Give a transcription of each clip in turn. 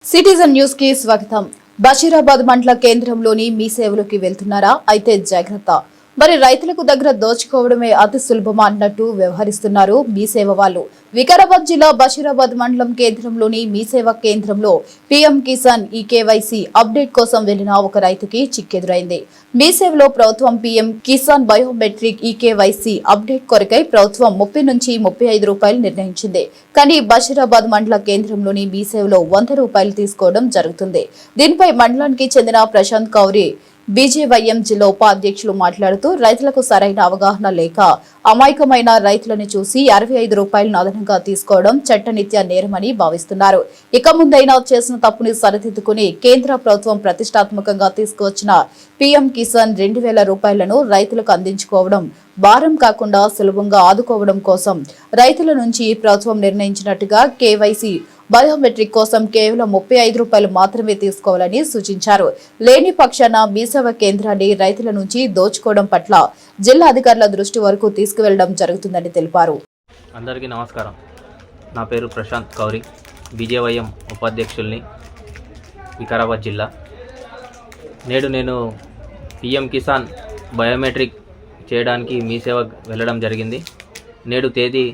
Citizen news కి స్వాగతం. బషీరాబాద్ మండల కేంద్రంలోని మీ సేవలోకి వెళ్తున్నారా? అయితే జాగ్రత్త. మరి రైతులకు దగ్గర దోచుకోవడమే అతి సులభమా అన్నట్టు వ్యవహరిస్తున్నారు మీ సేవ వాళ్ళు. వికారాబాద్ జిల్లా బషీరాబాద్ మండలం కేంద్రంలోని మీ సేవ కేంద్రంలో పీఎం కిసాన్ ఈకేవైసీ అప్డేట్ కోసం వెళ్లిన ఒక రైతుకి చిక్కెదురైంది. మీ సేవలో ప్రభుత్వం PM Kisan biometric eKYC update కొరకై ప్రభుత్వం 30 నుంచి 35 రూపాయలు నిర్ణయించింది. కానీ బషీరాబాద్ మండల కేంద్రంలోని మీ సేవలో 100 రూపాయలు తీసుకోవడం జరుగుతుంది. దీనిపై మండలానికి చెందిన ప్రశాంత్ కౌరి బీజేవైఎం జిల్లా ఉపాధ్యక్షులు మాట్లాడుతూ రైతులకు సరైన అవగాహన లేక అమాయకమైన రైతులను చూసి 65 రూపాయలను అదనంగా తీసుకోవడం చట్టరీత్యా నేరమని భావిస్తున్నారు. ఇక ముందైనా చేసిన తప్పుని సరిదిద్దుకుని కేంద్ర ప్రభుత్వం ప్రతిష్టాత్మకంగా తీసుకువచ్చిన పీఎం కిసాన్ 2000 రూపాయలను రైతులకు అందించుకోవడం భారం కాకుండా సులభంగా ఆదుకోవడం కోసం రైతుల నుంచి ప్రభుత్వం నిర్ణయించినట్టుగా కేవైసీ బయోమెట్రిక్ కోసం కేవలం 35 రూపాయలు మాత్రమే తీసుకోవాలని సూచించారు. లేని పక్షాన మీ సేవ కేంద్రాన్ని రైతుల నుంచి దోచుకోవడం పట్ల జిల్లా అధికారుల దృష్టి వరకు తీసుకువెళ్లడం జరుగుతుందని తెలిపారు. అందరికీ నమస్కారం. నా పేరు ప్రశాంత్ కౌరి, బీజేవైఎం ఉపాధ్యక్షుల్ని, వికారాబాద్ జిల్లా. నేడు నేను పీఎం కిసాన్ బయోమెట్రిక్ చేయడానికి మీ సేవ వెళ్ళడం జరిగింది. నేడు తేదీ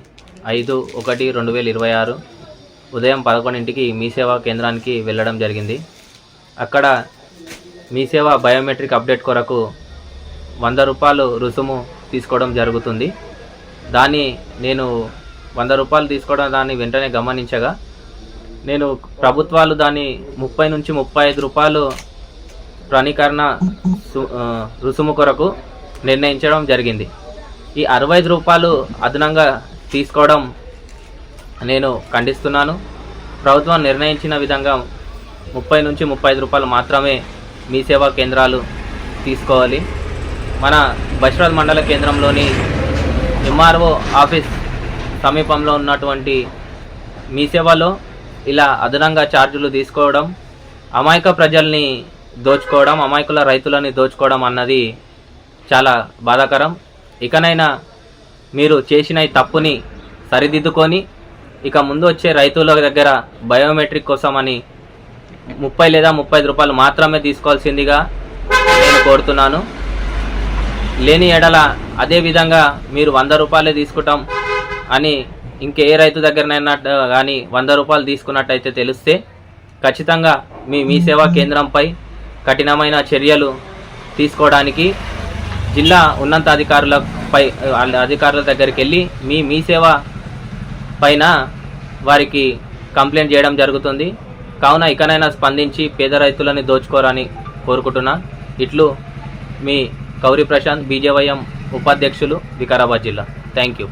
5/1/2026 ఉదయం 11ంటికి మీ సేవా కేంద్రానికి వెళ్ళడం జరిగింది. అక్కడ మీ సేవ బయోమెట్రిక్ అప్డేట్ కొరకు 100 రూపాయలు రుసుము తీసుకోవడం జరుగుతుంది. నేను 100 రూపాయలు తీసుకోవడం దాన్ని వెంటనే గమనించగా నేను ప్రభుత్వాలు దాన్ని 30 నుంచి 35 రూపాయలు ప్రణీకరణ రుసుము కొరకు నిర్ణయించడం జరిగింది. ఈ 65 రూపాయలు అదనంగా తీసుకోవడం నేను ఖండిస్తున్నాను. ప్రభుత్వం నిర్ణయించిన విధంగా 30 నుంచి 35 రూపాయలు మాత్రమే మీ సేవా కేంద్రాలు తీసుకోవాలి. మన బషీరాబాద్ మండల కేంద్రంలోని ఎంఆర్ఓ ఆఫీస్ సమీపంలో ఉన్నటువంటి మీ సేవలో ఇలా అదనంగా ఛార్జీలు తీసుకోవడం, అమాయక ప్రజల్ని దోచుకోవడం, అమాయకుల రైతులని దోచుకోవడం అన్నది చాలా బాధాకరం. ఇకనైనా మీరు చేసిన ఈ తప్పుని సరిదిద్దుకొని ఇక ముందు వచ్చే రైతుల దగ్గర బయోమెట్రిక్ కోసమని 30 లేదా 35 రూపాయలు మాత్రమే తీసుకోవాల్సిందిగా నేను కోరుతున్నాను. లేని ఎడల అదేవిధంగా మీరు 100 రూపాయలే తీసుకుంటాం అని ఇంకే రైతు దగ్గరనైనా కానీ 100 రూపాయలు తీసుకున్నట్టయితే తెలిస్తే ఖచ్చితంగా మీ సేవా కేంద్రంపై కఠినమైన చర్యలు తీసుకోవడానికి జిల్లా అధికారుల దగ్గరికి వెళ్ళి మీ సేవ పైన వారికి కంప్లైంట్ చేయడం జరుగుతుంది. కావున ఇకనైనా స్పందించి పేద రైతులని దోచుకోరని కోరుకుంటున్నా. ఇట్లు మీ కౌరి ప్రశాంత్, బీజేవైఎం ఉపాధ్యక్షులు, వికారాబాద్ జిల్లా. Thank you.